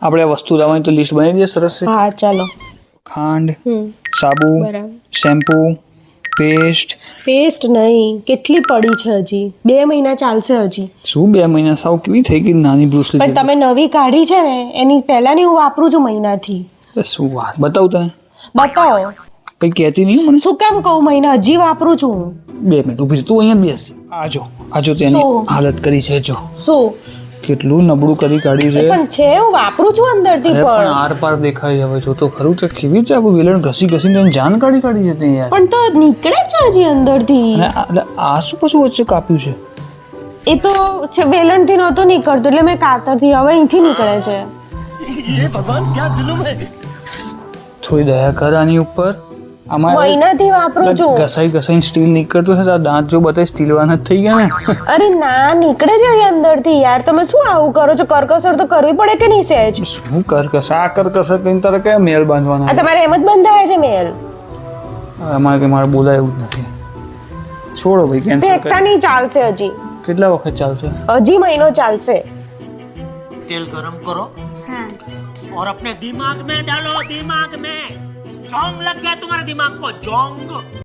આપણે આ વસ્તુ લાવવાની તો લિસ્ટ બનાવી દઈએ સરસ છે. હા ચાલો. ખાંડ, સાબુ, બરાબર. Shampoo, paste. પેસ્ટ નહીં, કેટલી પડી છે હજી? 2 મહિના ચાલશે હજી. શું 2 મહિના સાવ કેવી થઈ ગઈ નાની બ્રુસલી પણ તમે નવી કાઢી છે ને એની પહેલાની હું વાપરું છું મહિનાથી. શું વાત બતાવું તને બતાવો. કઈ કહેતી નહીં મને. શું કેમ કહું, મહિના હજી વાપરું છું હું. 2 મિનિટ ઊભી તું અહીંયા બેસ. આજો તેની શું? હાલત કરી છે જો શું કેટલું નબળું કરી કાઢ્યું છે. પણ છે હું વાપરું છું અંદરથી અરે પણ પણ. આર પાર દેખાય હવે જો તો ખરું છે કેવી છે આપણું વેલણ ઘસી ઘસીને તેની જાન કાઢી છે તે યાર. પણ તો નીકળે છે હજી અંદરથી. અને એટલે આ શું કશું વચ્ચે કાપ્યું છે? એ તો છે વેલણથી નહોતું નીકળતું એટલે મેં કાતરથી, હવે અહીંથી નીકળે છે. થોડી દયા કર આની ઉપર. આમાં મહિનાથી વાપરું છું. ઘસાઈ સ્ટીલ નીકળતું છે. આ દાંત જો બધા સ્ટીલ વાના જ થઈ ગયા ને. અરે ના, નીકળે છે અહીં અંદરથી યાર. તમે શું આવું કરો છો? કરકસર તો કરવી પડે કે નહીં સહેજ? શું કરકસ આ કરકસ કઈ તારે કયા મેલ બાંધવાના? આ તમારે એમ જ બંધાય છે મેલ. અમારે કે મારે બોલાય એવું જ નથી. છોડો ભાઈ કેન્સલ ફેંકતા નહીં, ચાલશે હજી. કેટલા વખત ચાલશે? હજી મહિનો ચાલશે. तेल गरम करो हाँ। और अपने दिमाग में डालो, दिमाग में जोंग लग गया तुम्हारे दिमाग को, जोंग।